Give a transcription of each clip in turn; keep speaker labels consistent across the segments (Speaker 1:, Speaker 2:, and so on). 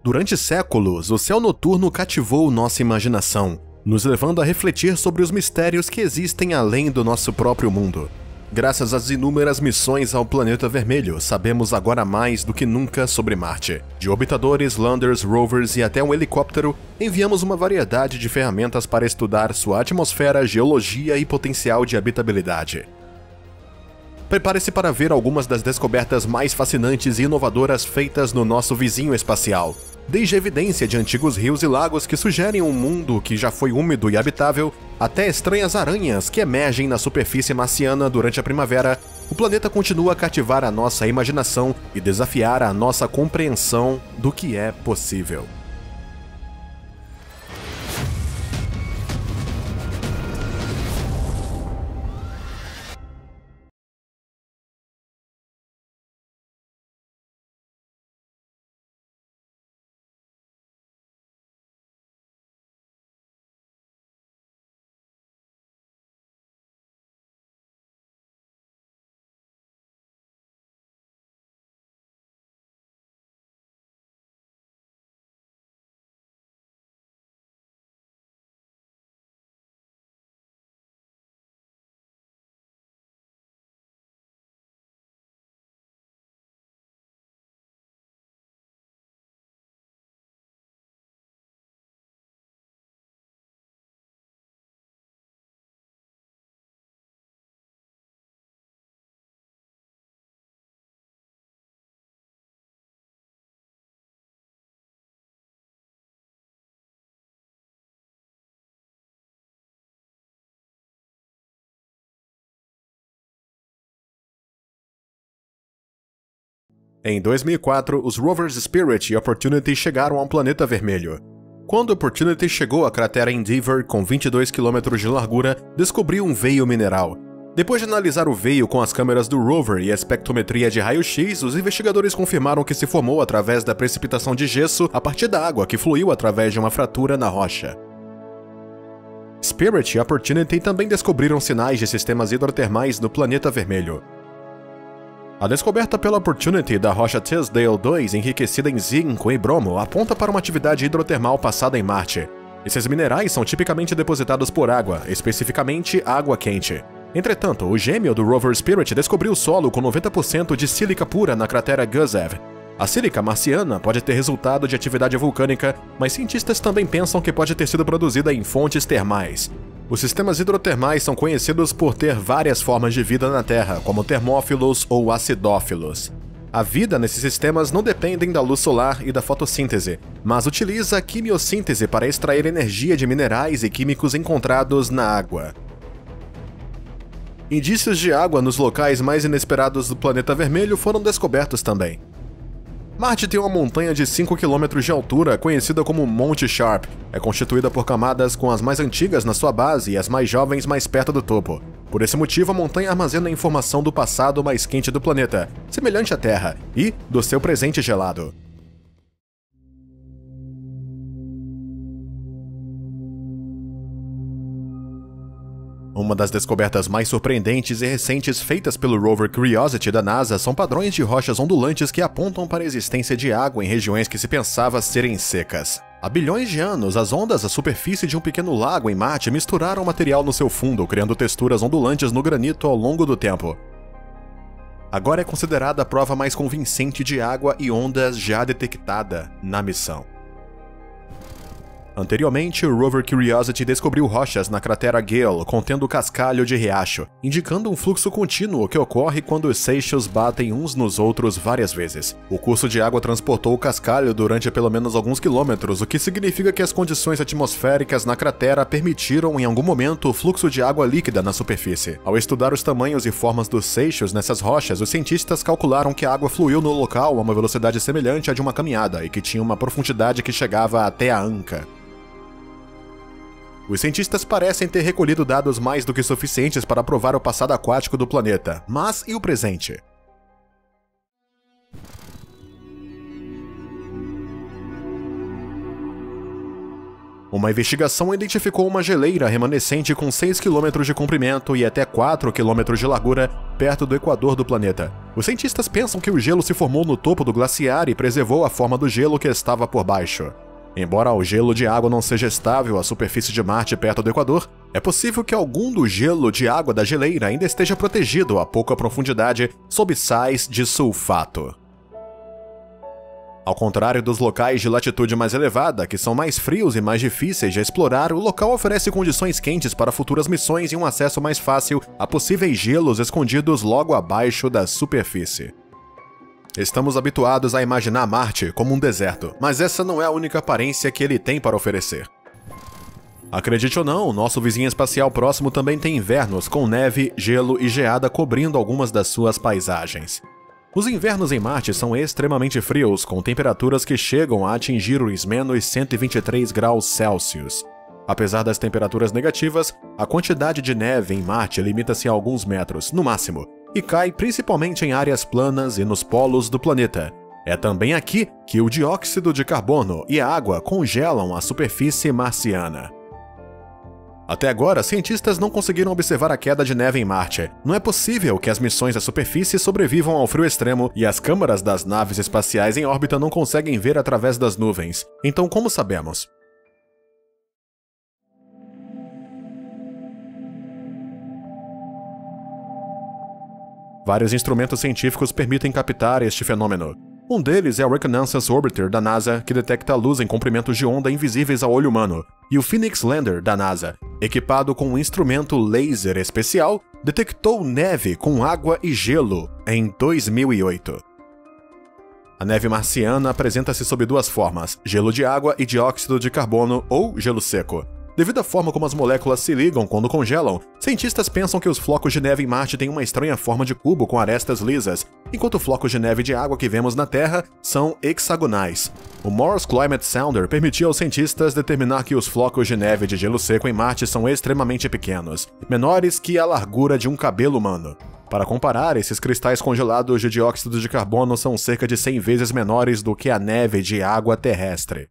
Speaker 1: Durante séculos, o céu noturno cativou nossa imaginação, nos levando a refletir sobre os mistérios que existem além do nosso próprio mundo. Graças às inúmeras missões ao planeta vermelho, sabemos agora mais do que nunca sobre Marte. De orbitadores, landers, rovers e até um helicóptero, enviamos uma variedade de ferramentas para estudar sua atmosfera, geologia e potencial de habitabilidade. Prepare-se para ver algumas das descobertas mais fascinantes e inovadoras feitas no nosso vizinho espacial. Desde a evidência de antigos rios e lagos que sugerem um mundo que já foi úmido e habitável, até estranhas aranhas que emergem na superfície marciana durante a primavera, o planeta continua a cativar a nossa imaginação e desafiar a nossa compreensão do que é possível. Em 2004, os rovers Spirit e Opportunity chegaram ao planeta vermelho. Quando Opportunity chegou à cratera Endeavour, com 22 km de largura, descobriu um veio mineral. Depois de analisar o veio com as câmeras do rover e a espectrometria de raio-x, os investigadores confirmaram que se formou através da precipitação de gesso a partir da água que fluiu através de uma fratura na rocha. Spirit e Opportunity também descobriram sinais de sistemas hidrotermais no planeta vermelho. A descoberta pela Opportunity da rocha Teasdale 2, enriquecida em zinco e bromo, aponta para uma atividade hidrotermal passada em Marte. Esses minerais são tipicamente depositados por água, especificamente água quente. Entretanto, o gêmeo do rover Spirit descobriu solo com 90% de sílica pura na cratera Gusev. A sílica marciana pode ter resultado de atividade vulcânica, mas cientistas também pensam que pode ter sido produzida em fontes termais. Os sistemas hidrotermais são conhecidos por ter várias formas de vida na Terra, como termófilos ou acidófilos. A vida nesses sistemas não dependem da luz solar e da fotossíntese, mas utiliza a quimiossíntese para extrair energia de minerais e químicos encontrados na água. Indícios de água nos locais mais inesperados do planeta vermelho foram descobertos também. Marte tem uma montanha de 5 km de altura, conhecida como Monte Sharp. É constituída por camadas com as mais antigas na sua base e as mais jovens mais perto do topo. Por esse motivo, a montanha armazena a informação do passado mais quente do planeta, semelhante à Terra, e do seu presente gelado. Uma das descobertas mais surpreendentes e recentes feitas pelo rover Curiosity da NASA são padrões de rochas ondulantes que apontam para a existência de água em regiões que se pensava serem secas. Há bilhões de anos, as ondas à superfície de um pequeno lago em Marte misturaram material no seu fundo, criando texturas ondulantes no granito ao longo do tempo. Agora é considerada a prova mais convincente de água e ondas já detectada na missão. Anteriormente, o rover Curiosity descobriu rochas na cratera Gale contendo cascalho de riacho, indicando um fluxo contínuo que ocorre quando os seixos batem uns nos outros várias vezes. O curso de água transportou o cascalho durante pelo menos alguns quilômetros, o que significa que as condições atmosféricas na cratera permitiram em algum momento o fluxo de água líquida na superfície. Ao estudar os tamanhos e formas dos seixos nessas rochas, os cientistas calcularam que a água fluiu no local a uma velocidade semelhante à de uma caminhada e que tinha uma profundidade que chegava até a anca. Os cientistas parecem ter recolhido dados mais do que suficientes para provar o passado aquático do planeta, mas e o presente? Uma investigação identificou uma geleira remanescente com 6 km de comprimento e até 4 km de largura perto do equador do planeta. Os cientistas pensam que o gelo se formou no topo do glaciar e preservou a forma do gelo que estava por baixo. Embora o gelo de água não seja estável à superfície de Marte perto do Equador, é possível que algum do gelo de água da geleira ainda esteja protegido a pouca profundidade sob sais de sulfato. Ao contrário dos locais de latitude mais elevada, que são mais frios e mais difíceis de explorar, o local oferece condições quentes para futuras missões e um acesso mais fácil a possíveis gelos escondidos logo abaixo da superfície. Estamos habituados a imaginar Marte como um deserto, mas essa não é a única aparência que ele tem para oferecer. Acredite ou não, nosso vizinho espacial próximo também tem invernos com neve, gelo e geada cobrindo algumas das suas paisagens. Os invernos em Marte são extremamente frios, com temperaturas que chegam a atingir os menos 123 graus Celsius. Apesar das temperaturas negativas, a quantidade de neve em Marte limita-se a alguns metros, no máximo, e cai principalmente em áreas planas e nos polos do planeta. É também aqui que o dióxido de carbono e a água congelam a superfície marciana. Até agora, cientistas não conseguiram observar a queda de neve em Marte. Não é possível que as missões à superfície sobrevivam ao frio extremo e as câmaras das naves espaciais em órbita não conseguem ver através das nuvens. Então, como sabemos? Vários instrumentos científicos permitem captar este fenômeno. Um deles é o Reconnaissance Orbiter da NASA, que detecta a luz em comprimentos de onda invisíveis ao olho humano, e o Phoenix Lander da NASA, equipado com um instrumento laser especial, detectou neve com água e gelo em 2008. A neve marciana apresenta-se sob duas formas, gelo de água e dióxido de carbono ou gelo seco. Devido à forma como as moléculas se ligam quando congelam, cientistas pensam que os flocos de neve em Marte têm uma estranha forma de cubo com arestas lisas, enquanto flocos de neve de água que vemos na Terra são hexagonais. O Mars Climate Sounder permitiu aos cientistas determinar que os flocos de neve de gelo seco em Marte são extremamente pequenos, menores que a largura de um cabelo humano. Para comparar, esses cristais congelados de dióxido de carbono são cerca de 100 vezes menores do que a neve de água terrestre.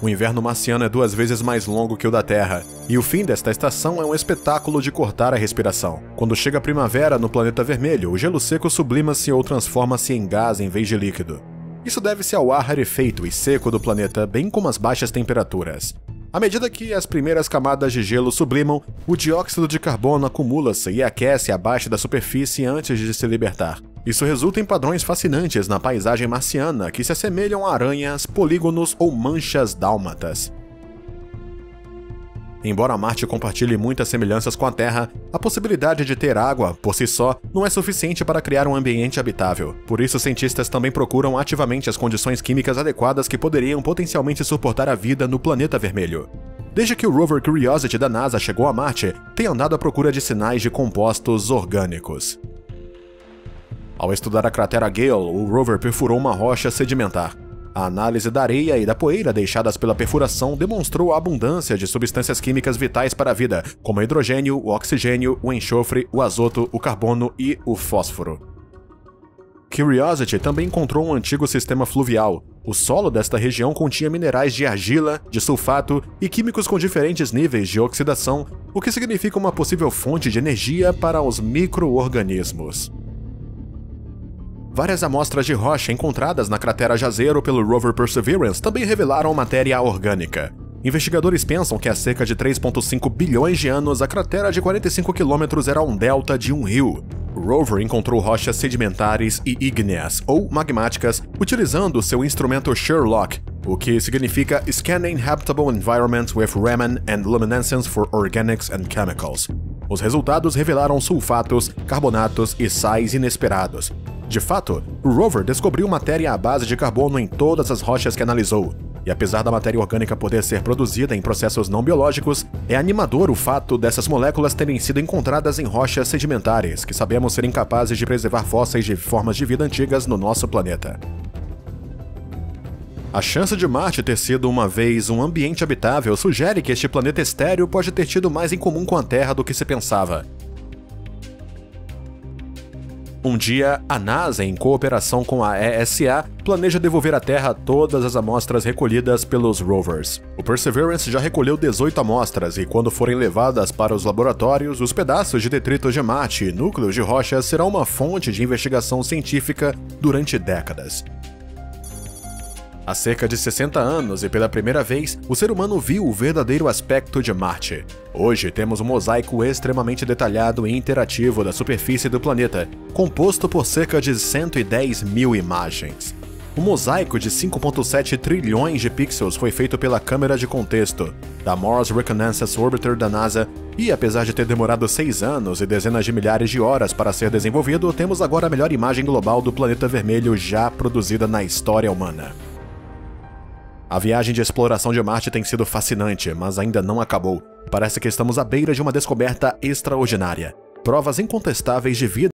Speaker 1: O inverno marciano é 2 vezes mais longo que o da Terra, e o fim desta estação é um espetáculo de cortar a respiração. Quando chega a primavera no planeta vermelho, o gelo seco sublima-se ou transforma-se em gás em vez de líquido. Isso deve-se ao ar rarefeito e seco do planeta, bem como às baixas temperaturas. À medida que as primeiras camadas de gelo sublimam, o dióxido de carbono acumula-se e aquece abaixo da superfície antes de se libertar. Isso resulta em padrões fascinantes na paisagem marciana que se assemelham a aranhas, polígonos ou manchas dálmatas. Embora Marte compartilhe muitas semelhanças com a Terra, a possibilidade de ter água, por si só, não é suficiente para criar um ambiente habitável. Por isso, cientistas também procuram ativamente as condições químicas adequadas que poderiam potencialmente suportar a vida no planeta vermelho. Desde que o rover Curiosity da NASA chegou a Marte, tem andado à procura de sinais de compostos orgânicos. Ao estudar a cratera Gale, o rover perfurou uma rocha sedimentar. A análise da areia e da poeira deixadas pela perfuração demonstrou a abundância de substâncias químicas vitais para a vida, como o hidrogênio, o oxigênio, o enxofre, o azoto, o carbono e o fósforo. Curiosity também encontrou um antigo sistema fluvial. O solo desta região continha minerais de argila, de sulfato e químicos com diferentes níveis de oxidação, o que significa uma possível fonte de energia para os micro-organismos. Várias amostras de rocha encontradas na cratera Jazero pelo rover Perseverance também revelaram matéria orgânica. Investigadores pensam que há cerca de 3,5 bilhões de anos a cratera de 45 km era um delta de um rio. O rover encontrou rochas sedimentares e ígneas, ou magmáticas, utilizando seu instrumento SHERLOC, o que significa Scanning Habitable Environment with Raman and Luminescence for Organics and Chemicals. Os resultados revelaram sulfatos, carbonatos e sais inesperados. De fato, o rover descobriu matéria à base de carbono em todas as rochas que analisou, e apesar da matéria orgânica poder ser produzida em processos não biológicos, é animador o fato dessas moléculas terem sido encontradas em rochas sedimentares, que sabemos serem capazes de preservar fósseis de formas de vida antigas no nosso planeta. A chance de Marte ter sido uma vez um ambiente habitável sugere que este planeta estéril pode ter tido mais em comum com a Terra do que se pensava. Um dia, a NASA, em cooperação com a ESA, planeja devolver à Terra todas as amostras recolhidas pelos rovers. O Perseverance já recolheu 18 amostras e, quando forem levadas para os laboratórios, os pedaços de detritos de Marte e núcleos de rocha serão uma fonte de investigação científica durante décadas. Há cerca de 60 anos e pela primeira vez, o ser humano viu o verdadeiro aspecto de Marte. Hoje temos um mosaico extremamente detalhado e interativo da superfície do planeta, composto por cerca de 110 mil imagens. O mosaico de 5,7 trilhões de pixels foi feito pela câmera de contexto da Mars Reconnaissance Orbiter da NASA e, apesar de ter demorado 6 anos e dezenas de milhares de horas para ser desenvolvido, temos agora a melhor imagem global do planeta vermelho já produzida na história humana. A viagem de exploração de Marte tem sido fascinante, mas ainda não acabou. Parece que estamos à beira de uma descoberta extraordinária. Provas incontestáveis de vida